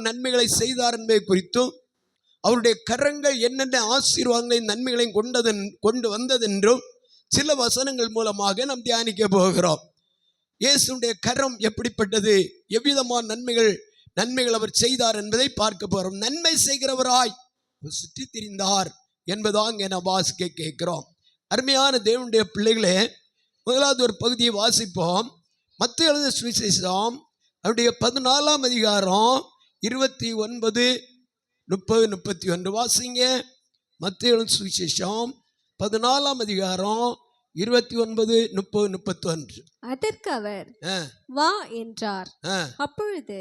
நன்மைகளை செய்தார் என்பதை குறித்தும் அவருடைய கரங்கள் என்னென்ன ஆசீர்வாதங்களையும் நன்மைகளையும் கொண்டு வந்ததென்றும் சில வசனங்கள் மூலமாக நாம் தியானிக்க போகிறோம். இயேசுடைய கரம் எப்படிப்பட்டது, எவ்விதமான நன்மைகள் அவர் செய்தார் என்பதை பார்க்க போகிறோம். நன்மை செய்கிறவராய் சுற்றி திரிந்தார் என்பதாக இங்கே நாம் வாசிக்க கேட்கிறோம். அருமையான தேவனுடைய பிள்ளைகளே, முதலாவது ஒரு பகுதியை வாசிப்போம். மத்தேயு எழுதின சுவிசேஷம் அவருடைய 14ஆம் அதிகாரம் 29, 30, 31 வாசிங்க. மத்தேயு எழுதின சுவிசேஷம் 14ஆம் அதிகாரம் 29, 30, 31. அதற்கு அவர் வா என்றார். அப்பொழுது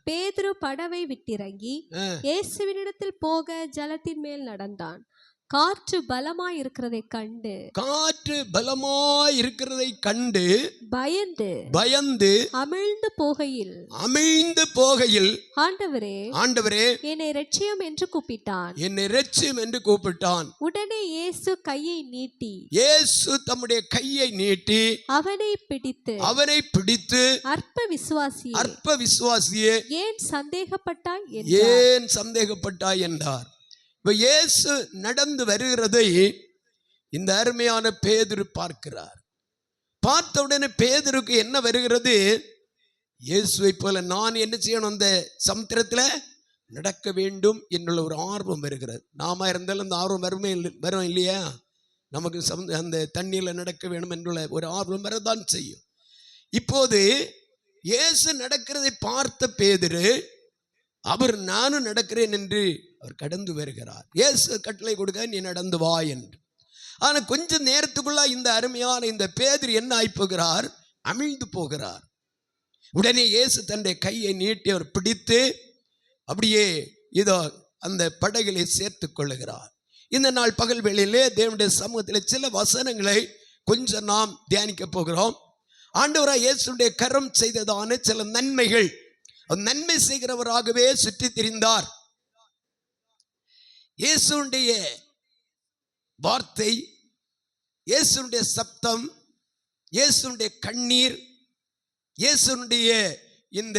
பேதுரு படவை விட்டிறங்கி இயேசுவினிடத்தில் போக ஜலத்தின் மேல் நடந்தான். காற்று பலமாய் இருக்கிறதை கண்டு பயந்து அமிழ்ந்து போகையில் ஆண்டவரே என்னை இரட்சியும் என்று கூப்பிட்டான். உடனே இயேசு தம்முடைய கையை நீட்டி அவனை பிடித்து அற்ப விசுவாசியே ஏன் சந்தேகப்பட்டாய் என்றார். இயேசு நடந்து வருகிறதை இந்த அருமையான பேதுரு பார்க்கிறார். பார்த்த உடனே பேதுருக்கு என்ன வருகிறது, இயேசுவை போல நான் என்ன செய்யணும், அந்த சமுத்திரத்தில் நடக்க வேண்டும் என்னுள்ள ஒரு ஆர்வம் வருகிறது. நாம இருந்தாலும் அந்த ஆர்வம் வரும் இல்லையா, நமக்கு அந்த தண்ணியில் நடக்க வேண்டும் என்றுள்ள ஒரு ஆர்வம் வரதான் செய்யும். இப்போது இயேசு நடக்கிறதை பார்த்த பேதுரு அவர் நானும் நடக்கிறேன் என்று அவர் கடந்து வருகிறார். இயேசு கட்டளை கொடுக்க நீ நடந்து வா என்று. ஆனால் கொஞ்ச நேரத்துக்குள்ள இந்த அருமையான இந்த பேதுரு என்ன ஆயிப்போகிறார், அமிழ்ந்து போகிறார். உடனே இயேசு தன்னுடைய கையை நீட்டி அவர் பிடித்து அப்படியே இதோ அந்த படகிலே சேர்த்து கொள்ளுகிறார். இந்த நாள் பகல் வேளையிலே தேவனுடைய சமூகத்தில் சில வசனங்களை கொஞ்சம் நாம் தியானிக்க போகிறோம். ஆண்டவராய் இயேசுடைய கரம் செய்ததான சில நன்மைகள், நன்மை செய்கிறவராகவே சுற்றி திரிந்தார். இயேசுடைய வார்த்தை, இயேசுடைய சப்தம், இயேசுடைய கண்ணீர், இயேசுடைய இந்த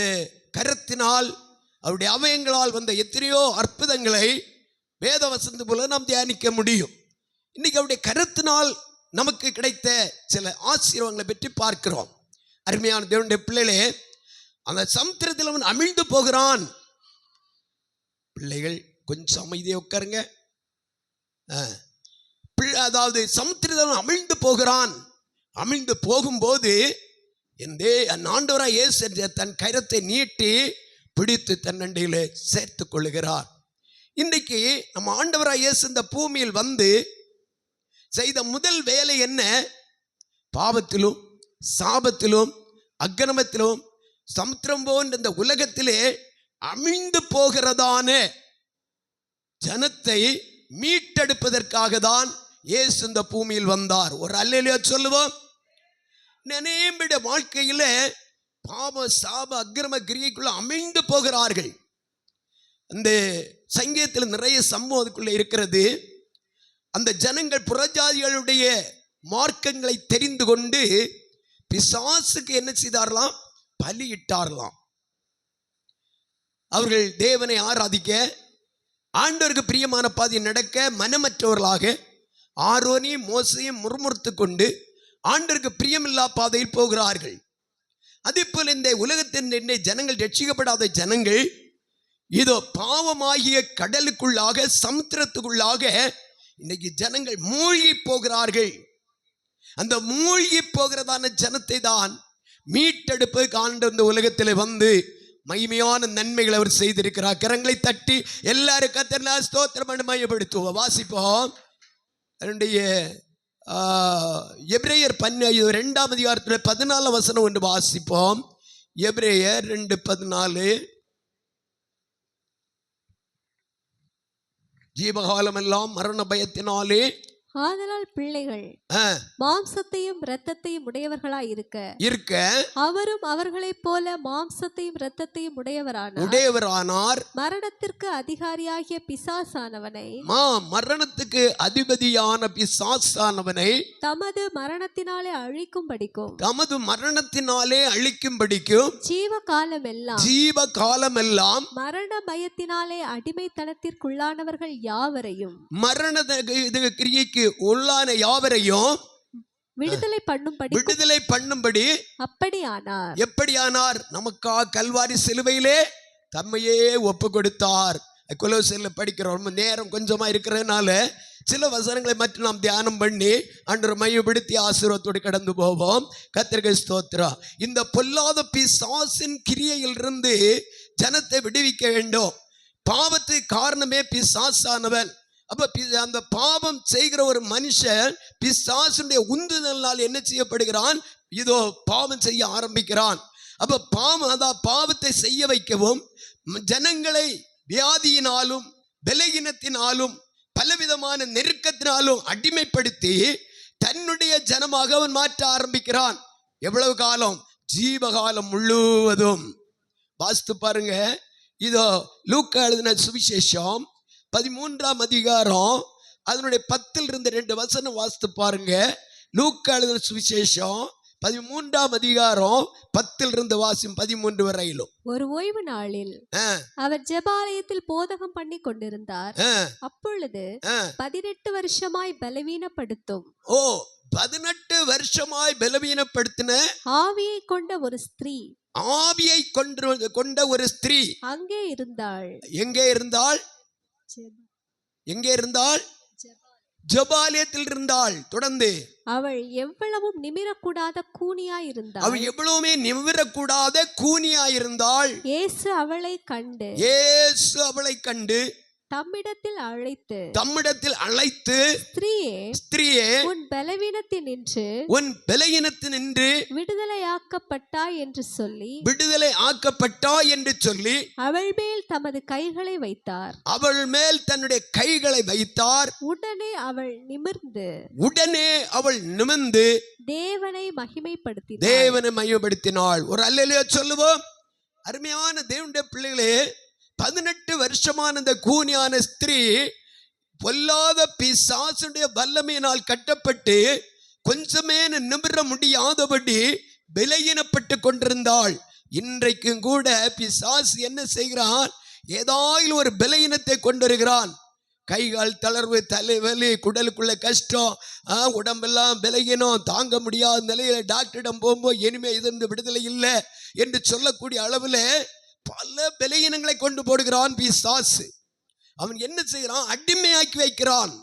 கரத்தினால் அவருடைய அவயங்களால் வந்த எத்தனையோ அற்புதங்களை வேத வசனத்து போல நாம் தியானிக்க முடியும். இன்னைக்கு அவருடைய கரத்தினால் நமக்கு கிடைத்த சில ஆசீர்வாதங்களை பற்றி பார்க்கிறோம். அருமையான தேவனுடைய பிள்ளைகளே, அந்த சமுத்திரத்தில் அவன் அமிழ்ந்து போகிறான். பிள்ளைகள் கொஞ்சம் அமைதியை உட்காருங்க. அதாவது சமுத்திரத்தில் அமிழ்ந்து போகிறான். அமிழ்ந்து போகும்போது ஆண்டவராய் இயேசு தன் கரத்தை நீட்டி பிடித்து தன்னண்டையில் சேர்த்து கொள்ளுகிறார். இன்றைக்கு நம்ம ஆண்டவராய் இயேசு இந்த பூமியில் வந்து செய்த முதல் வேலை என்ன? பாவத்திலும் சாபத்திலும் அக்கிரமத்திலும் சமுத்திரம் போன்ற இந்த உலகத்திலே அமிழ்ந்து போகிறதான ஜனத்தை மீட்டெடுப்பதற்காக தான் இயேசு இந்த பூமியில் வந்தார். ஒரு அல்லேலூயா சொல்லுவோம். நினைவிட வாழ்க்கையில பாவ சாப அக்கிரம கிரியைக்குள்ள அமிழ்ந்து போகிறார்கள். அந்த சங்கீதத்தில் நிறைய சம்பவம் அதுக்குள்ள இருக்கிறது. அந்த ஜனங்கள் புறஜாதிகளுடைய மார்க்கங்களை தெரிந்து கொண்டு பிசாசுக்கு என்ன செய்தாரலாம், பலியிட்டாரலாம். அவர்கள் தேவனை ஆராதிக்க, ஆண்டவருக்கு பிரியமான பாதை நடக்க மனமற்றவர்களாக ஆரோனையும் மோசையும் முறுமுறுத்து கொண்டு ஆண்டவருக்கு பிரியமில்லா பாதையில் போகிறார்கள். அதே போல இந்த உலகத்தின் ஜனங்கள், ரட்சிக்கப்படாத ஜனங்கள் இதோ பாவமாகிய கடலுக்குள்ளாக சமுத்திரத்துக்குள்ளாக இன்னைக்கு ஜனங்கள் மூழ்கி போகிறார்கள். அந்த மூழ்கி போகிறதான ஜனத்தை தான் மீட்டெடுப்பதற்கு ஆண்டவர் இந்த உலகத்தில் வந்து மகிமையான நன்மைகளை அவர் செய்திருக்கிறார். கரங்களை தட்டி எல்லாரும் கர்த்தரை ஸ்தோத்திரம் பண்ணி மையப்படுத்துவோம். வாசிப்போம். எபிரேயர் 2ஆம் அதிகாரத்தில் 14 வசனம் ஒன்று வாசிப்போம். எபிரேயர் 2:14. ஜீவகாலம் எல்லாம் மரண பயத்தினாலே ஆதலால் பிள்ளைகள் மாம்சத்தையும் இரத்தத்தையும் உடையவர்களாய் இருக்க அவரும் அவர்களைப் போல மாம்சத்தையும் இரத்தத்தையும் உடையவரானார். மரணத்திற்கு அதிகாரியாகிய பிசாசானவனை மரணத்துக்கு அதிபதியான பிசாசானவனை தமது மரணத்தினாலே அழிக்கும்படிக்கும் ஜீவ காலமெல்லாம் மரண பயத்தினாலே அடிமைத்தனத்திற்குள்ளானவர்கள் யாவரையும் மரண கிரியைக்கு உள்ளான யாவரையும் விடுதலை பண்ணும்படி அப்படியானார். எப்படியானார்? நமக்காக கல்வாரி சிலுவையிலே தம்மையே ஒப்பு கொடுத்தார். கொலோசியர்ல படிக்கிறோம். ரொம்ப நேரம் கொஞ்சமா இருக்கிறதுனால சில வசனங்களை மட்டும் நாம் தியானம் பண்ணி அன்று மையப்படுத்தி ஆசீர்வாதத்தோடு கடந்து போவோம். கர்த்தருக்கு ஸ்தோத்திரம். இந்த பொல்லாத பிசாசின் கிரியையிலிருந்து ஜனத்தை விடுவிக்க வேண்டும். பாவத்துக்கு காரணமே பிசாசானவன். அப்ப அந்த பாவம் செய்கிற ஒரு மனுஷன் பிசாசுடைய உந்துதலால் என்ன செய்யப்படுகிறான்? இதோ பாவம் செய்ய ஆரம்பிக்கிறான். அப்ப பாவத்தை செய்ய வைக்கவும் ஜனங்களை வியாதியினாலும் பலகீனத்தினாலும் பலவிதமான நெருக்கத்தினாலும் அடிமைப்படுத்தி தன்னுடைய ஜனமாக அவன் மாற்ற ஆரம்பிக்கிறான். எவ்வளவு காலம்? ஜீவகாலம் முழுவதும். வாசித்து பாருங்க. இதோ லூக்கா எழுதின சுவிசேஷம் 13ஆம் அதிகாரம் அதனுடைய 10 வசனம் வாசித்து பாருங்க. லூக்கா எழுதின சுவிசேஷம் 13ஆம் அதிகாரம் 10 வாசியும் 13 வரையிலும். ஒரு ஓய்வு நாளில் அவர் ஜெபாலயத்தில் போதகம் பண்ணி கொண்டிருந்தார். அப்பொழுது 18 வருஷமாய் பலவீனப்படுத்தும் 18 வருஷமாய் பலவீனப்படுத்தின ஆவியை கொண்ட ஒரு ஸ்திரீ அங்கே இருந்தாள். எங்கே இருந்தாள்? ஜெபாலயத்தில் இருந்தாள். தொடர்ந்து அவள் எவ்வளவும் நிமிரக்கூடாத கூனியாயிருந்தாள். இயேசு அவளை கண்டு தம்மிடத்தில் அழைத்து ஸ்திரீயே உன் பலவீனத்தினின்று விடுதலையாக்கப்பட்டாய் என்று சொல்லி அவள் மேல் தமது கைகளை வைத்தார். தன்னுடைய கைகளை வைத்தார். உடனே அவள் நிமிர்ந்து தேவனை மகிமைப்படுத்தினாள். ஒரு அல்லேலூயா சொல்லுவோம். அருமையான தேவனுடைய பிள்ளைகளே, 18 வருஷமான இந்த கூனியான ஸ்திரீ பொல்லாத பிசாசுடைய வல்லமையினால் கட்டப்பட்டு கொஞ்சமே நிமிர முடியாதபடி பலகீனப்பட்டு கொண்டிருந்தாள். இன்றைக்கும் கூட பிசாசு என்ன செய்கிறான்? ஏதாயிலும் ஒரு பலகீனத்தை கொண்டிருக்கிறான். கைகால் தளர்வு, தலைவலி, குடலுக்குள்ள கஷ்டம், உடம்பெல்லாம் பலகீனம், தாங்க முடியாத நிலையில டாக்டரிடம் போகும்போது இனிமே இருந்து விடுதலை இல்லை என்று சொல்லக்கூடிய அளவுல பல பலகீனங்களை கொண்டு போடுகிறான் பிசாசு. அவன் என்ன செய்கிறான்? அடிமையாக்கி வைக்கிறான்.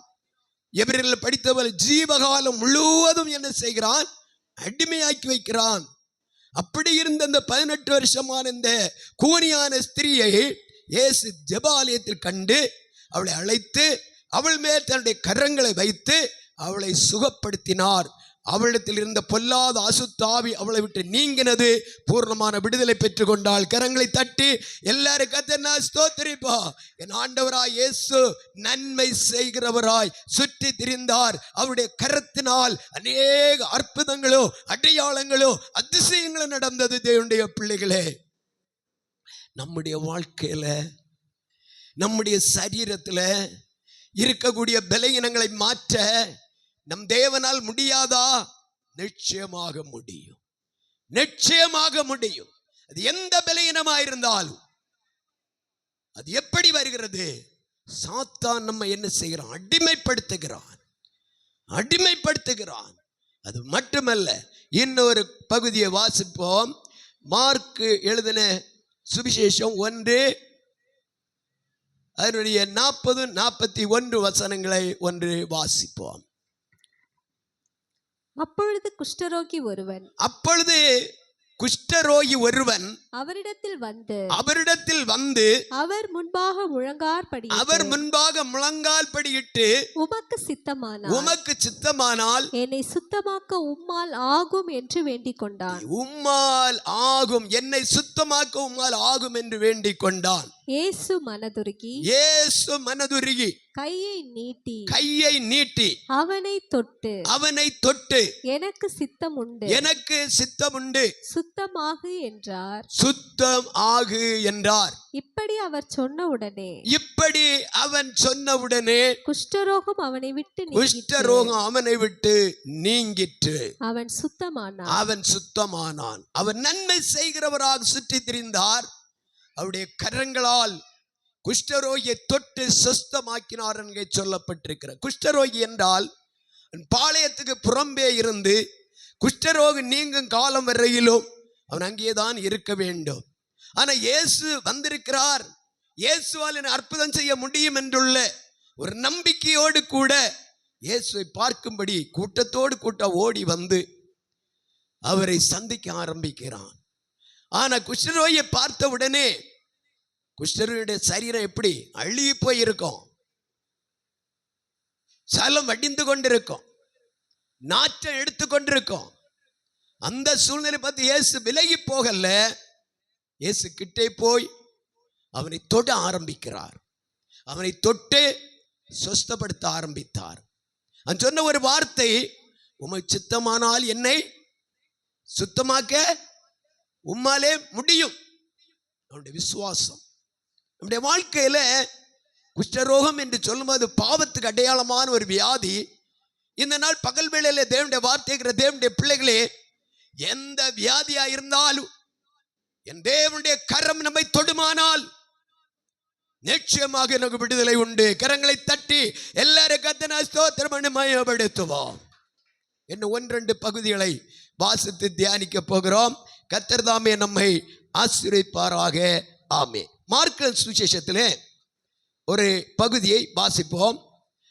எபிரேயரில் படித்தவள் ஜீவகாலம் முழுவதும் என்ன செய்கிறான்? அடிமையாக்கி வைக்கிறான். அப்படி இருந்த அந்த 18 வருஷமான இந்த கூனியான ஸ்திரியை இயேசு ஜெபாலயத்தில் கண்டு அவளை அழைத்து அவள் மேல் தன்னுடைய கரங்களை வைத்து அவளை சுகப்படுத்தினார். அவளிடத்தில் இருந்த பொல்லாத அசுத்தாவி அவளை விட்டு நீங்கினது. பூர்ணமான விடுதலை பெற்றுக் கொண்டாள். கரங்களை தட்டி எல்லாரும் கர்த்தரை ஸ்தோத்திரிப்போம். என் ஆண்டவராய் இயேசு நன்மை செய்கிறவராய் சுற்றி திரிந்தார். அவருடைய கரத்தினால் அநேக அற்புதங்களோ அடையாளங்களோ அதிசயங்களோ நடந்தது. தேவனுடைய பிள்ளைகளே, நம்முடைய வாழ்க்கையில நம்முடைய சரீரத்தில் இருக்கக்கூடிய பலவீனங்களை மாற்ற நம் தேவனால் முடியாதா? நிச்சயமாக முடியும். அது எந்த பலவீனமாயிருந்தாலும். அது எப்படி வருகிறது? சாத்தான் நம்ம என்ன செய்கிறான்? அடிமைப்படுத்துகிறான். அது மட்டுமல்ல, இன்னொரு பகுதியை வாசிப்போம். மார்க் எழுதின சுவிசேஷம் 1 அதனுடைய 40-41 வசனங்களை வாசிப்போம். அப்பொழுது குஷ்டரோகி ஒருவன் அவரிடத்தில் வந்து அவர் முன்பாக முழங்கால் படியிட்டு உமக்கு சித்தமானால் என்னை சுத்தமாக்க உம்மால் ஆகும் என்று வேண்டிக் கொண்டான். என்னை சுத்தமாக்க உம்மால் ஆகும் என்று வேண்டிக் கொண்டான். இயேசு மனதுருகி இயேசு மனதுருகி கையை நீட்டி அவனை தொட்டு எனக்கு சித்தம் உண்டு சுத்தமாகு என்றார். சுத்தம் ஆகு என்றார். இப்படி அவன் சொன்னவுடனே குஷ்டரோகம் அவனை விட்டு நீங்கிற்று. அவன் சுத்தமானான். அவன் நன்மை செய்கிறவராக சுற்றி திரிந்தார். அவருடைய கரங்களால் குஷ்டரோகியை தொட்டு சுஸ்தமாக்கினார் என்று சொல்லப்பட்டிருக்கிறார். குஷ்டரோகி என்றால் பாளையத்துக்கு புறம்பே இருந்து குஷ்டரோகி நீங்கும் காலம் வரையிலும் அவன் அங்கேதான் இருக்க வேண்டும். ஆனா இயேசு வந்திருக்கிறார், இயேசுவால் அற்புதம் செய்ய முடியும் என்றுள்ள ஒரு நம்பிக்கையோடு கூட இயேசுவை பார்க்கும்படி கூட்டத்தோடு கூட்டம் ஓடி வந்து அவரை சந்திக்க ஆரம்பிக்கிறான். ஆனா குஷ்டரோகியை பார்த்த உடனே குஷ்டரோகியுடைய சரீரம் எப்படி அழுகி போய் இருக்கும், சலம் வடிந்து கொண்டிருக்கும், நாற்றம் எடுத்து கொண்டிருக்கும். அந்த சூழ்நிலை பார்த்து இயேசு விலகி போகல, இயேசு கிட்டே போய் அவனை தொட ஆரம்பிக்கிறார். அவனை தொட்டு சொஸ்தப்படுத்த ஆரம்பித்தார். அவன் சொன்ன ஒரு வார்த்தை, உமக்கு சித்தமானால் என்னை சுத்தமாக்க உம்மாலே முடியும். அவனுடைய விசுவாசம். நம்முடைய வாழ்க்கையில குஷ்டரோகம் என்று சொல்லும்போது பாவத்துக்கு அடையாளமான ஒரு வியாதி. இந்த நாள் பகல் வேளையில தேவனுடைய வார்த்தைகிற தேவனுடைய பிள்ளைகளே, எந்த வியாதியா இருந்தாலும் என் தேவனுடைய கரம் நம்மை தொடுமானால் நிச்சயமாக எனக்கு விடுதலை உண்டு. கரங்களை தட்டி எல்லாரும் கர்த்தரை ஸ்தோத்திரம் பண்ணி மகிமைப்படுத்துவோம். இன்னும் 1-2 பகுதிகளை வாசித்து தியானிக்க போகிறோம். கர்த்தர் தாமே நம்மை ஆசீர்வதிப்பாராக. ஆமென். மார்க்கு சுவிசேஷத்திலே ஒரு பகுதியை வாசிப்போம்.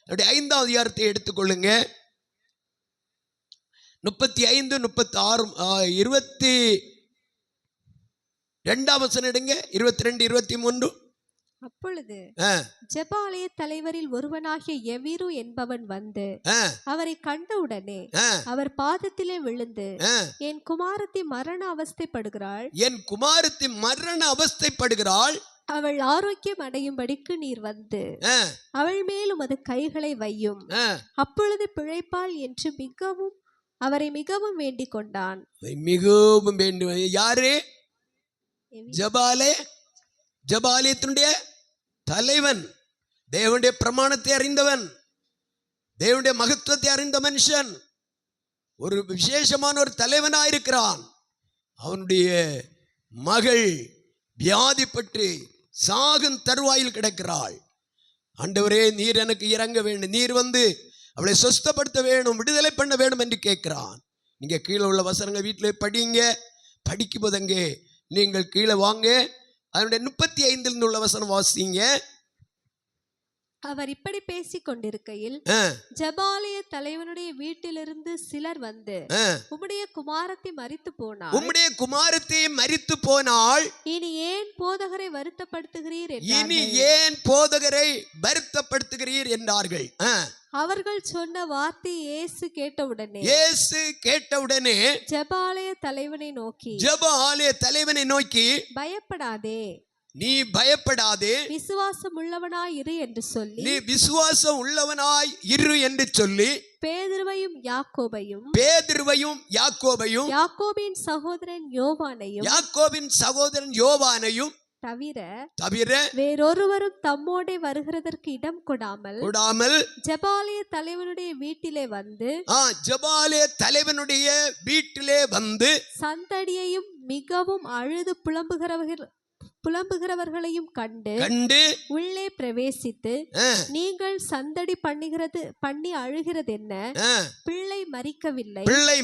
5ஆம் அதிகாரத்தை எடுத்துக்கொள்ளுங்க. 35, 36, 22 வசனம் எடுங்க. 22, 23. அப்பொழுது ஜெபாலய தலைவரில் ஒருவனாகிய எவீரு என்பவன் வந்து அவரை கண்டவுடனே அவர் பாதத்திலே விழுந்து, என் குமாரத்தி மரண அவஸ்தைப்படுகிறாள், அவள் ஆரோக்கியம் அடையும்படிக்கு நீர் வந்து அவள் மேல் உமது கைகளை வையும், அப்பொழுது பிழைப்பாள் என்று அவரை மிகவும் வேண்டிக் கொண்டான். மிகவும் வேண்டும். யாரு? ஜெபாலயத்தினுடைய தலைவன், தேவனுடைய பிரமாணத்தை அறிந்தவன், தேவனுடைய மகத்துவத்தை அறிந்த மனுஷன், ஒரு விசேஷமான ஒரு தலைவனாயிருக்கிறான். அவனுடைய மகள் வியாதிப்பட்டு சாகும் தருவாயில் கிடக்கிறாள். ஆண்டவரே, நீர் எனக்கு இறங்க வேண்டும், நீர் வந்து அவளை சொஸ்தப்படுத்த வேணும், விடுதலை பண்ண வேண்டும் என்று கேட்கிறான். நீங்க கீழே உள்ள வசனங்கள் வீட்டில் படிங்க. படிக்கும் போது அங்கே நீங்கள் கீழே வாங்க. அதனுடைய 35 உள்ள வசனம் வாசிங்க. அவர் இப்படி பேசிக் கொண்டிருக்கையில் ஜெபாலய தலைவனுடைய வீட்டிலிருந்து சிலர் வந்து, உம்முடைய குமாரத்தை மரித்து போனாள், இனி ஏன் போதகரை வருத்தப்படுத்துகிறீர் என்றார்கள். அவர்கள் சொன்ன வார்த்தை இயேசு கேட்டவுடனே ஜெபாலய தலைவனை நோக்கி பயப்படாதே, நீ பயப்படாதே, விசுவாசம் உள்ளவனாய் இரு என்று சொல்லி பேதுருவையும் யாக்கோபையும் யாக்கோபின் சகோதரன் யோவானையும் தவிர வேறொருவரும் தம்மோடே வருகிறதற்கு இடம் கொடாமல் ஜெபாலய தலைவனுடைய வீட்டிலே வந்து சந்தடியையும் மிகவும் அழுது புலம்புகிறவர்களையும் கண்டு உள்ளே பிரவேசித்து, நீங்கள் சந்தடி பண்ணி அழுகிறது என்ன? பிள்ளை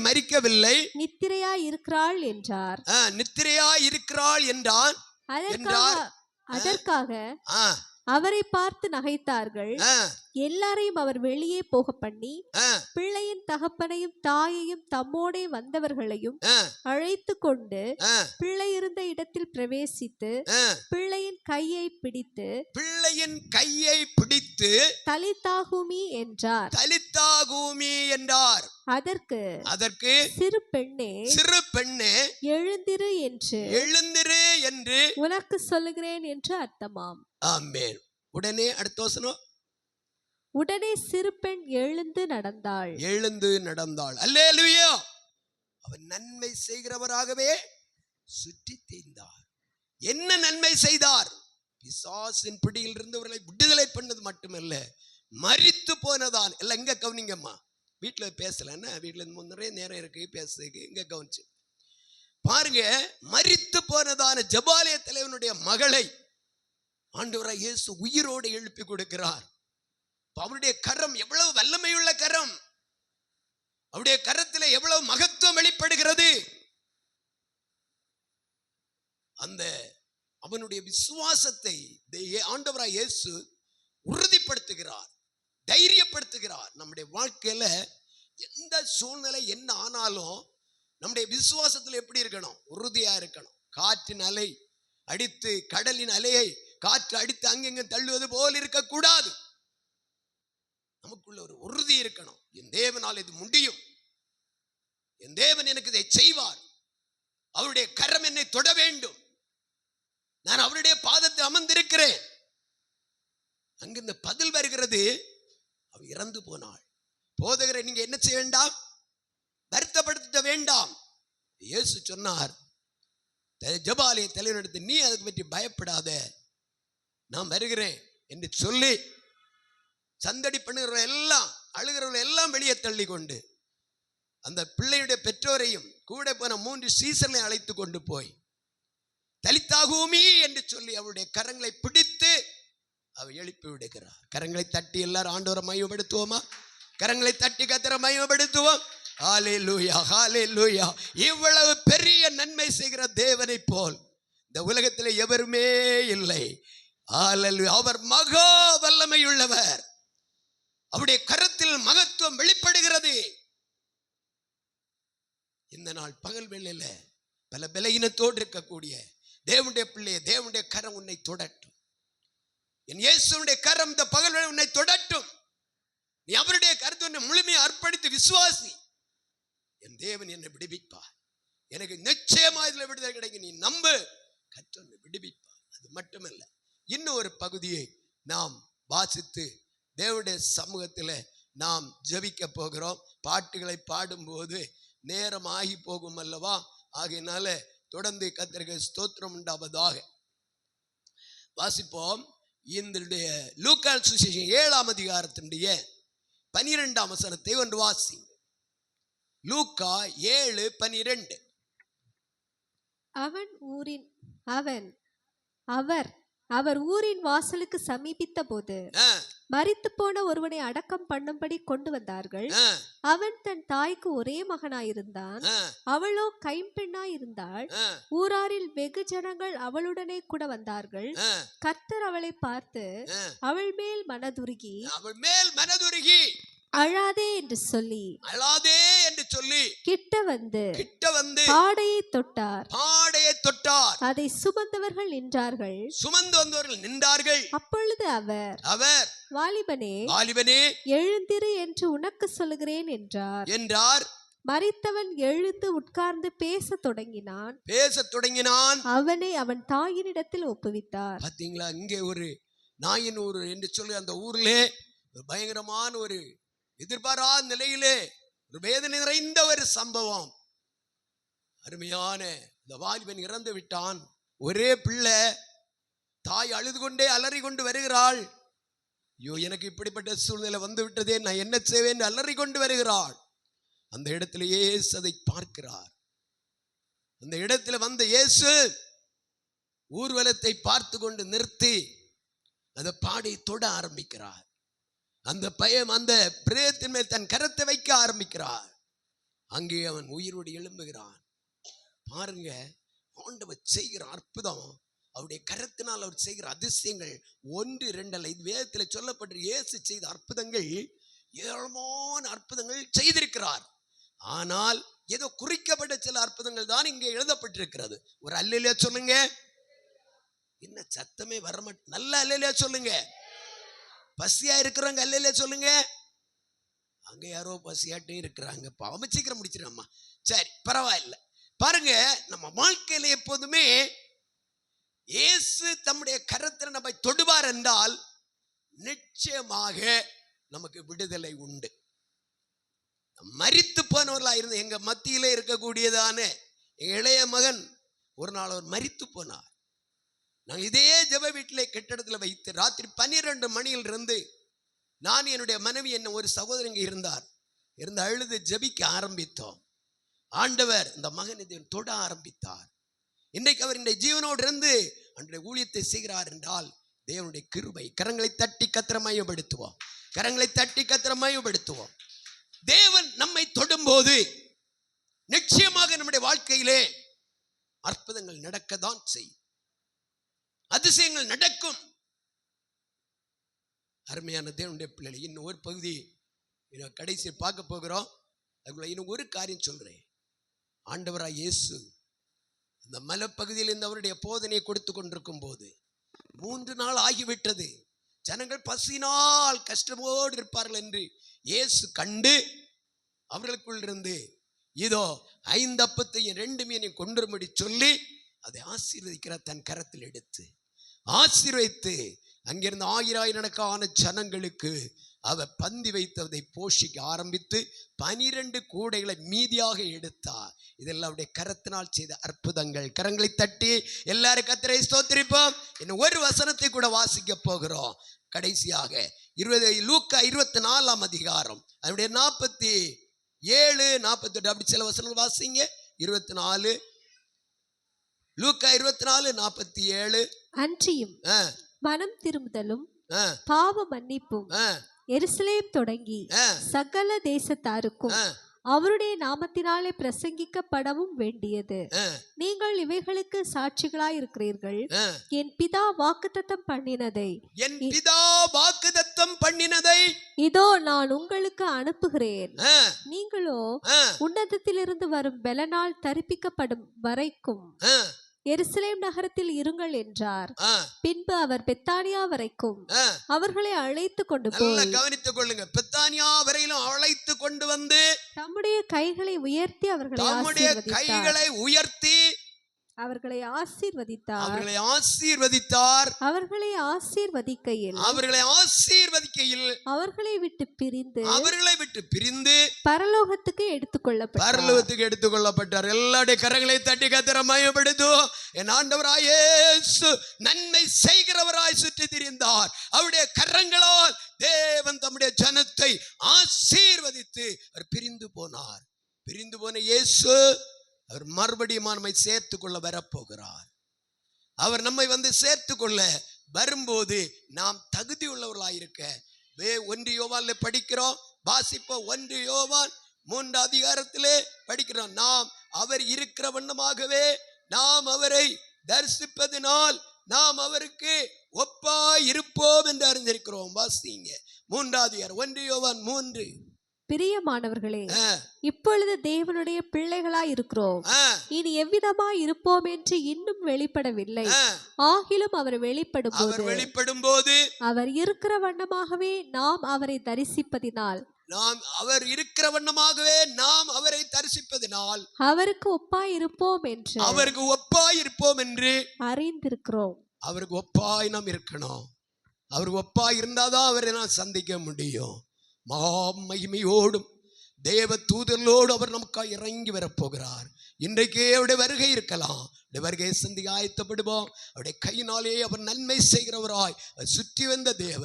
மரிக்கவில்லை, நித்திரையாய் இருக்கிறாள் என்றார். அதற்காக அவரை பார்த்து நகைத்தார்கள். எல்லாரையும் அவர் வெளியே போக பண்ணி பிள்ளையின் தகப்பனையும் தாயையும் தம்மோடே வந்தவர்களையும் அழைத்து கொண்டு பிள்ளை இருந்த இடத்தில் பிரவேசித்து பிள்ளையின் கையை பிடித்து, பிள்ளை பிள்ளையின் கையை பிடித்து தலித்தாகுமி என்றார். தலித்தாகுமி என்றார். அதற்கு சிறு பெண்ணே எழுந்திரு என்று உனக்கு சொல்லுகிறேன் என்று அர்த்தமாம். ஆமென். உடனே அடுத்த வசனம், உடனே சிறு பெண் எழுந்து நடந்தாள். அல்லேலூயா. அவர் நன்மை செய்கிறவராகவே சுற்றி தீர்ந்தார். என்ன நன்மை செய்தார்? பிசாசின் பிடியில் இருந்தவர்களை விடுதலை பண்ணது மட்டுமல்ல, மரித்து போனதான். எல்லாம் இங்க கவனிங்கம்மா, வீட்டுல பேசலன்னா வீட்டுல நிறைய நேரம் இருக்கு பேசுறதுக்கு, இங்க கவனிச்சு பாருங்க. மரித்து போனதான ஜெபாலய தலைவனுடைய மகளை ஆண்டவராய் இயேசு உயிரோடு எழுப்பி கொடுக்கிறார். அவருடைய கரம் எவ்வளவு வல்லமையுள்ள கரம், அவருடைய கரத்தில் எவ்வளவு மகத்துவம் வெளிப்படுகிறது. அந்த அவனுடைய விசுவாசத்தை ஆண்டவராய் இயேசு உறுதிப்படுத்துகிறார், தைரியப்படுத்துகிறார். நம்முடைய வாழ்க்கையில எந்த சூழ்நிலை என்ன ஆனாலும் நம்முடைய விசுவாசத்தில் எப்படி இருக்கணும்? உறுதியா இருக்கணும். காற்றின் அலை அடித்து, கடலின் அலையை காற்று அடித்து அங்கெங்க தள்ளுவது போல் இருக்கக்கூடாது. நமக்குள்ள ஒரு உறுதி இருக்கணும். என் தேவனால் இது முடியும், என் தேவன் எனக்கு இதை செய்வார், அவருடைய கரம் என்னை தொட வேண்டும், நான் அவருடைய பாதத்தை அமர்ந்திருக்கிறேன். அங்கிருந்த பதில் வருகிறது, அவள் இறந்து போனாள். போதகரை நீங்க என்ன செய்ய வேண்டாம், வருத்தப்படுத்த வேண்டாம். இயேசு சொன்னார், ஜெபாலய தலைவனிடத்து, நீ அதுக்கு பற்றி பயப்படாத, நான் வருகிறேன் என்று சொல்லி சந்தடி பண்ணுகிற எல்லாம், அழுகிறவர்கள் எல்லாம் வெளியே தள்ளி கொண்டு அந்த பிள்ளையுடைய பெற்றோரையும் கூட போன 3 சீசர்களை அழைத்து கொண்டு போய் தலித்தாகுமி என்று சொல்லி அவருடைய கரங்களை பிடித்து அவர் எழுப்பி விடுகிறார். கரங்களை தட்டி எல்லாரும் ஆண்டவரை மகிமைப்படுத்துவோமா? கரங்களை தட்டி கர்த்தரை மகிமைப்படுத்துவோம். ஹல்லேலூயா, ஹல்லேலூயா. இவ்வளவு பெரிய நன்மை செய்கிற தேவனை போல் இந்த உலகத்தில் எவருமே இல்லை. ஹல்லேலூயா. அவர் மகா வல்லமையுள்ளவர், அவருடைய கரத்தில் மகத்துவம் வெளிப்படுகிறது. இந்த நாள் பகல் வேளையில பல பலகீனத்தோடு இருக்கக்கூடிய தேவனுடைய பிள்ளையே, தேவனுடைய கரம் உன்னை தொடட்டும். என் இயேசுடைய கரம் இந்த பகல் வேளை உன்னை தொடட்டும். நீ அவருடைய கருத்தை உன்னை முழுமையை அர்ப்பணித்து விசுவாசி. என் தேவன் என்னை விடுவிப்பார், எனக்கு நிச்சயமா இதுல விடுதலை கிடைக்கும், நீ நம்பு, கர்த்தர் விடுவிப்பார். அது மட்டுமல்ல, இன்னும் ஒரு பகுதியை நாம் வாசித்து தேவனுடைய சமூகத்தில் நாம் ஜெபிக்க போகிறோம். பாட்டுகளை பாடும்போது நேரம் ஆகி போகும் அல்லவா? ஆகையினால தொடர்ந்து கர்த்தருக்கு ஸ்தோத்திரம் உண்டாவதாக. வாசிப்போம். இந்த லூக்கா சுவிசேஷம் 7ஆம் அதிகாரத்தினுடைய 12ஆம் வசனத்தை ஒன்று வாசி. லூக்கா 7:12. அவர் ஊரின் வாசலுக்கு சமீபித்த போது மரித்து போன ஒருவனை அடக்கம் பண்ணும்படி கொண்டு வந்தார்கள். அவன் தன் தாய்க்கு ஒரே மகனாயிருந்தான், அவளோ கைம்பெண்ணாயிருந்தாள். ஊராரில் வெகு ஜனங்கள் அவளுடனே கூட வந்தார்கள். கர்த்தர் அவளை பார்த்து அவள் மேல் மனதுருகி அழாதே என்று சொல்லி கிட்ட வந்து பாடையை தொட்டார். அதை சுமந்து வந்தவர்கள் நின்றார்கள். அப்பொழுது அவர் வாலிபனே எழுந்திரு என்று உனக்கு சொல்லுகிறேன் என்றார். மரித்தவன் எழுந்து உட்கார்ந்து பேச தொடங்கினான். அவனை அவன் தாயினிடத்தில் ஒப்புவித்தார். பாத்தீங்களா, இங்கே ஒரு நாயனூர் என்று சொல்லி அந்த ஊர்ல பயங்கரமான ஒரு எதிர்பாராத நிலையிலே ஒரு வேதனை நிறைந்த ஒரு சம்பவம். அருமையான இந்த வாலிபன் இறந்து விட்டான். ஒரே பிள்ளை, தாய் அழுது கொண்டே அலறி கொண்டு வருகிறாள். ஐயோ, எனக்கு இப்படிப்பட்ட சூழ்நிலை வந்து விட்டதே, நான் என்ன செய்வேன் அலறி கொண்டு வருகிறாள். அந்த இடத்துல இயேசு அதை பார்க்கிறார். அந்த இடத்துல வந்த இயேசு ஊர்வலத்தை பார்த்து கொண்டு நிறுத்தி அந்த பாடை தொட ஆரம்பிக்கிறார். அந்த பையன் அந்த பிரேதத்தின் மேல் தன் கரத்தை வைக்க ஆரம்பிக்கிறார். அங்கே அவன் உயிரோடு எழும்புகிறான். பாருங்க, ஆண்டவர் செய்கிற அற்புதம், அவருடைய கரத்தினால் அவர் செய்கிற அதிசயங்கள் 1, 2 அல்ல. இது வேதத்தில் சொல்லப்பட்ட இயேசு செய்த அற்புதங்கள் ஏராளமான அற்புதங்கள் செய்திருக்கிறார். ஆனால் ஏதோ குறிக்கப்பட்ட சில அற்புதங்கள் தான் இங்கே எழுதப்பட்டிருக்கிறது. ஒரு அல்லேலூயா சொல்லுங்க. என்ன சத்தமே வரமாட்டேன். நல்லா அல்லையா சொல்லுங்க. பசியா இருக்கிறவங்க அல்லையா சொல்லுங்க. அங்க யாரோ பசியாட்டும் இருக்கிறாங்க. பாவம் சீக்கிரம் முடிச்சிடம்மா. சரி, பரவாயில்ல. பாருங்க, நம்ம வாழ்க்கையில எப்போதுமே இயேசு தம்முடைய கரத்தில் நம்மை தொடுவார் என்றால் நிச்சயமாக நமக்கு விடுதலை உண்டு. மரித்து போனவர்களா இருந்த எங்க மத்தியிலே இருக்கக்கூடியதான எங்க இளைய மகன் ஒரு நாள் அவர் மரித்து போனார். நாங்கள் இதே ஜெப வீட்டிலே கட்டிடத்தில் வைத்து ராத்திரி 12 மணியிலிருந்து நான் என்னுடைய மனைவி என்ன ஒரு சகோதரங்க இருந்து அழுது ஜெபிக்க ஆரம்பித்தோம். ஆண்டவர் இந்த மகனை தொட ஆரம்பித்தார். இன்றைக்கு அவர் இந்த ஜீவனோடு இருந்து அன்றைய ஊழியத்தை செய்கிறார் என்றால் தேவனுடைய கிருபை. கரங்களை தட்டி கத்திர மையப்படுத்துவோம். கரங்களை தட்டி கத்திர மையப்படுத்துவோம். தேவன் நம்மை தொடும்போது நிச்சயமாக நம்முடைய வாழ்க்கையிலே அற்புதங்கள் நடக்கத்தான் செய்யும். அதிசயங்கள் நடக்கும். அருமையான தேவனுடைய பிள்ளை, இன்னும் ஒரு பகுதி கடைசி பார்க்க போகிறோம். அதுக்குள்ள இன்னும் ஒரு காரியம் சொல்றேன். ஆண்டவராய் இயேசு இந்த மலைப்பகுதியில் இருந்து அவருடைய போதனையை கொடுத்து கொண்டிருக்கும் போது 3 நாள் ஆகிவிட்டது. ஜனங்கள் பசினால் கஷ்டமோடு இருப்பார்கள் என்று இயேசு கண்டு அவர்களுக்குள் இருந்து இதோ 5 அப்பத்தையும் 2 மீனையும் கொண்டுரும்படி சொல்லி அதை ஆசீர்வதிக்கிற தன் கரத்தில் எடுத்து ஆசீர்வதித்து அங்கிருந்து 1000 ஜனங்களுக்கு அவர் பந்தி வைத்ததை போஷிக்க ஆரம்பித்து 12 கூடைகளை மீதியாக எடுத்தார். இதெல்லாம் அவருடைய கரத்தினால் செய்த அற்புதங்கள். கரங்களை தட்டி எல்லாரும் கர்த்தரை ஸ்தோத்திரிப்போம். இன்னும் ஒரு வசனத்தை கூட வாசிக்க போகிறோம். கடைசியாக லூக்கா 24 அதிகாரம் அதனுடைய 47 48 அப்படி சில வசனங்கள் வாசிங்க. 24 லூக்கா 24:47. அன்றியும் மனம் திரும்புதலும் பாவ மன்னிப்பும் எருசலேம் தொடங்கி சகல தேசத்தாருக்கும் அவருடைய நாமத்தினாலே பிரசங்கிக்கப்படவும் வேண்டியது. நீங்கள் இவைகளுக்கு சாட்சிகளாய் இருக்கிறீர்கள். என் பிதா வாக்குத்தத்தம் பண்ணினதை இதோ நான் உங்களுக்கு அனுப்புகிறேன். நீங்களோ உன்னதத்திலிருந்து வரும் பெலனால் தரிப்பிக்கப்படும் வரைக்கும் எருசலேம் நகரத்தில் இருங்கள் என்றார். பின்பு அவர் பெத்தானியா வரைக்கும் அவர்களை அழைத்து கொண்டு போய், கவனித்துக் கொள்ளுங்க, பெத்தானியா வரையிலும் அழைத்து கொண்டு வந்து தம்முடைய கைகளை உயர்த்தி அவர்களை அவர்களை ஆசீர்வதித்தார். அவர்களை ஆசீர்வதிக்கையில் அவர்களை விட்டு பிரிந்து பரலோகத்துக்கு எடுத்துக்கொள்ளப்பட்டார். எல்லாருடைய கரங்களை தட்டி கத்திர மையப்படுத்தும். என் ஆண்டவராய் இயேசு நன்மை செய்கிறவராய் சுற்றி திரிந்தார். அவருடைய கரங்களால் தேவன் தம்முடைய ஜனத்தை ஆசீர்வதித்து அவர் பிரிந்து போனார். பிரிந்து போன இயேசு அவர் மறுபடியும் நம்மை சேர்த்து கொள்ள வரப்போகிறார். அவர் நம்மை வந்து சேர்த்து கொள்ள வரும்போது நாம் தகுதி உள்ளவர்களாயிருக்க 1 யோவான்ல படிக்கிறோம், வாசிப்போம். 1 யோவான் 3 அதிகாரத்திலே படிக்கிறோம். நாம் அவர் இருக்கிற வண்ணமாகவே நாம் அவரை தரிசிப்பதினால் நாம் அவருக்கு ஒப்பாய் இருப்போம் என்று அறிந்திருக்கிறோம். வாசிங்க 3 அதிகாரம் 1 யோவான் 3. பிரியமானவர்களே, இப்பொழுது தேவனுடைய பிள்ளைகளாய் இருக்கிறோம். இனி எவ்விதமாய் இருப்போம் என்று இன்னும் வெளிப்படவில்லை. ஆகிலும் அவர் வெளிப்படும் போது அவர் இருக்கிற வண்ணமாகவே நாம் அவரை தரிசிப்பதினால் அவருக்கு ஒப்பாய் இருப்போம் என்று அறிந்திருக்கிறோம். அவருக்கு ஒப்பாய் நாம் இருக்கணும். அவருக்கு ஒப்பாய் இருந்தாதான் அவரை நான் சந்திக்க முடியும். மகிமையோடும் தேவ தூதர்களோடு அவர் நமக்காக இறங்கி வரப்போகிறார். இன்றைக்கே அவருடைய வருகை இருக்கலாம். வருகை சந்தி ஆயத்தப்படுவோம். அவருடைய கையினாலே அவர் நன்மை செய்கிறவராய் சுற்றி வந்த தேவ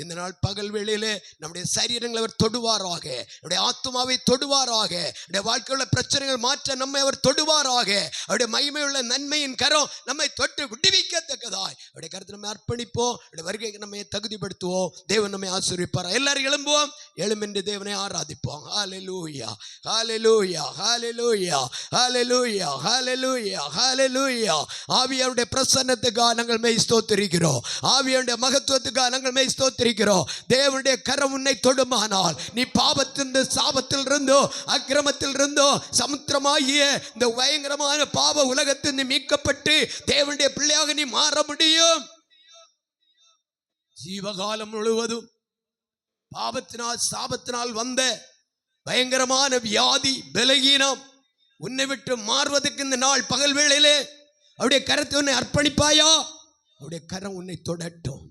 இந்த நாள் பகல் வேளையிலே நம்முடைய சரீரங்களை அவர் தொடுவாராக, நம்முடைய ஆத்மாவை தொடுவாராக, நம்முடைய வாழ்க்கையுள்ள பிரச்சனைகள் மாற்ற நம்மை அவர் தொடுவாராக. அவருடைய மகிமையுள்ள நன்மையின் கரம் நம்மை தொட்டு விடுவிக்கத்தக்கதாய் அவருடைய கருத்தை நம்ம அர்ப்பணிப்போம். அவருடைய வருகைக்கு நம்மை தகுதிப்படுத்துவோம். தேவன் நம்மை ஆசீர்வதிப்பார். எல்லாரும் எழும்புவோம். எழுமென்று தேவனை ஆராதிப்போம். ஹல்லேலூயா, ஹல்லேலூயா, ஹல்லேலூயா, ஹல்லேலூயா, ஹல்லேலூயா, ஹல்லேலூயா. ஹalleluya. ஆவியாருடைய பிரசன்னத்துக்காக நாங்கள் மெய் ஸ்தோத்திரிக்கிறோம். ஆவியாருடைய மகத்துவத்துக்காக நாங்கள் மெய் ஸ்தோத்திரிக்கிறோம். தேவனுடைய கரம் உன்னை தொடுமானால் நீ பாவத்தின் சாபத்தில் இருந்தோ அக்கிரமத்தில் இருந்தோ சமுத்திரமாகிய இந்த பயங்கரமான பாவ உலகத்தில் நீ மீட்கப்பட்டு தேவனுடைய பிள்ளையாக நீ மாற முடியும். ஜீவகாலம் முழுவதும் பாவத்தினால் சாபத்தினால் வந்த பயங்கரமான வியாதி பலகீனம் உன்னை விட்டு மாறுவதற்கு இந்த நாள் பகல் வேளையிலே அவருடைய கரத்தை உன்னை அர்ப்பணிப்பாயா? அவருடைய கரம் உன்னை தொடட்டும்.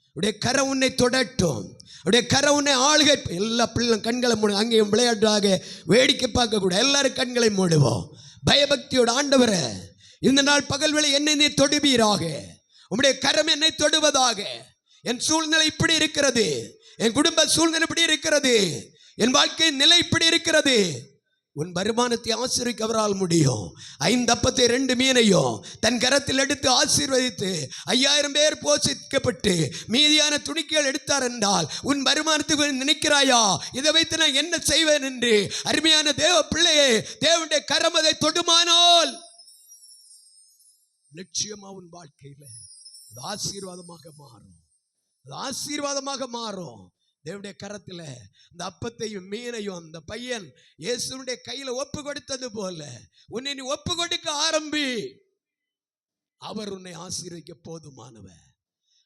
அவருடைய கரம் உன்னை தொடட்டும். அவருடைய கரம் உன்னை ஆளுகை. எல்லா பிள்ளைகளும் கண்களை மூடு. அங்கேயும் விளையாட்டாக வேடிக்கை பார்க்க கூட எல்லாரும் கண்களை மூடுவோம். பயபக்தியோட ஆண்டவரே, இந்த நாள் பகல் வேளை என்னை நீ தொடுவீராக. உம்முடைய கரம் என்னை தொடுவதாக. என் சூழ்நிலை இப்படி இருக்கிறது, என் குடும்ப சூழ்நிலை இப்படி இருக்கிறது, என் வாழ்க்கையின் நிலை இப்படி இருக்கிறது. உன் வருமானத்தை ஆசீர்வதிக்க அவரால் முடியும். 5 அப்பத்தை 2 மீனையும் தன் கரத்தில் எடுத்து ஆசீர்வதித்து 5000 பேர் போஷிக்கப்பட்டு மீதியான துணிக்கைகள் எடுத்தார் என்றால் உன் வருமானத்துக்கு நினைக்கிறாயா இதை வைத்து நான் என்ன செய்வேன் என்று? அருமையான தேவ பிள்ளையே, தேவனுடைய கரம் அதை தொடுமானால் நிச்சயமா உன் வாழ்க்கையில அது ஆசீர்வாதமாக மாறும். அது ஆசீர்வாதமாக மாறும். தேவனுடைய கரத்தில் இந்த அப்பத்தையும் மீனையும் அந்த பையன் இயேசுடைய கையில ஒப்பு கொடுத்தது போல உன்னை நீ ஒப்பு கொடுக்க ஆரம்பி. அவர் உன்னை ஆசீர்வதிக்க போதுமானவர்.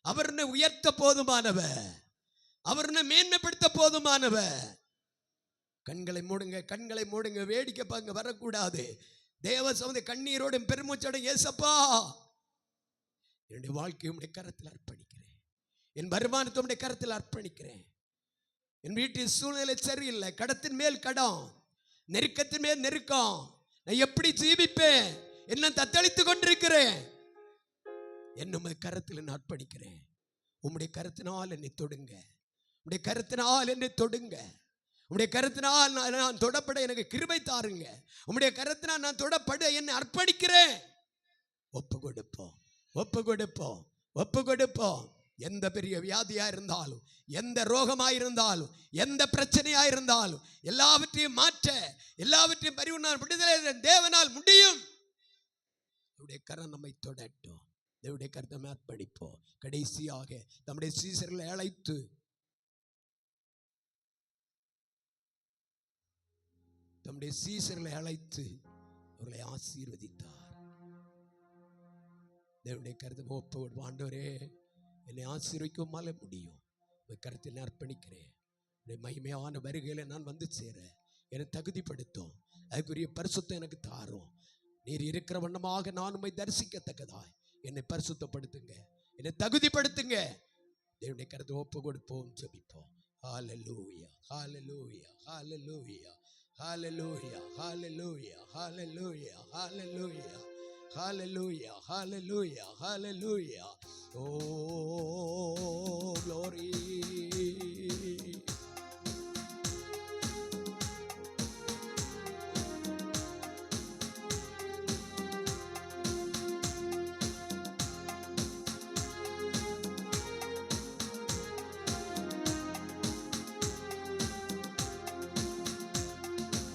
அவர் உன்னை உயர்த்த போதுமானவர். அவர் உன்னை மேன்மைப்படுத்த போதுமானவர். கண்களை மூடுங்க, கண்களை மூடுங்க. வேடிக்கை பார்க்க வரக்கூடாது. தேவ சமூக கண்ணீரோட பெருமூச்சோட, ஏசப்பா என்னுடைய வாழ்க்கையை உடைய கரத்தில் அர்ப்பணிக்கிறேன். என் வருமானத்தை உடைய கரத்தில் அர்ப்பணிக்கிறேன். என் வீட்டின் சூழ்நிலை சரியில்லை, கடத்தின் மேல் கடம், நெருக்கத்தின் மேல் நெருக்கம், நான் எப்படி ஜீவிப்பேன்? என்ன தத்தளித்துக் கொண்டிருக்கிறேன். என்னுடைய கரத்தில் நான் அர்ப்பணிக்கிறேன். உம்முடைய கரத்தினால் என்னை தொடுங்க. உம்முடைய கரத்தினால் என்னை தொடுங்க. உம்முடைய கரத்தினால் நான் தொடப்பட எனக்கு கிருபை தாருங்க. உம்முடைய கரத்தினால் நான் தொடப்பட என்னை அர்ப்பணிக்கிறேன். ஒப்பு கொடுப்போம், ஒப்பு கொடுப்போம், ஒப்பு கொடுப்போம். எந்த பெரிய வியாதியா இருந்தாலும், எந்த ரோகமாக இருந்தாலும், எந்த பிரச்சனையா இருந்தாலும் எல்லாவற்றையும் மாற்ற, எல்லாவற்றையும் பரிவுண விடுதலை தேவனால் முடியும். அவருடைய கரம் நம்மை தொடட்டும். தேவனுடைய கரத்தை அர்ப்பணிப்போம். கடைசியாக நம்முடைய சீசர்களை அழைத்து நம்முடைய சீசர்களை அழைத்து அவர்களை ஆசீர்வதித்தார். தேவனுடைய கருத்தை ஒப்பு ஆண்டவரே என்னை ஆசீர்வதிக்குமால முடியும். உங்கள் கருத்தில் அர்ப்பணிக்கிறேன். உடைய மகிமையான வருகையில நான் வந்து சேர என்னை தகுதிப்படுத்தும். அதுக்குரிய பரிசுத்தம் எனக்கு தாரும். நீர் இருக்கிற வண்ணமாக நான் உம்மை தரிசிக்கத்தக்கதாய் என்னை பரிசுத்தப்படுத்துங்க, என்னை தகுதிப்படுத்துங்க. தேவனுடைய கருத்தை ஒப்பு கொடுப்போம், ஜெபிப்போம். ஹல்லேலூயா, ஹல்லேலூயா, ஹல்லேலூயா, ஹல்லேலூயா, ஹல்லேலூயா, ஹல்லேலூயா, ஹல்லேலூயா, hallelujah, hallelujah, hallelujah. Oh, glory.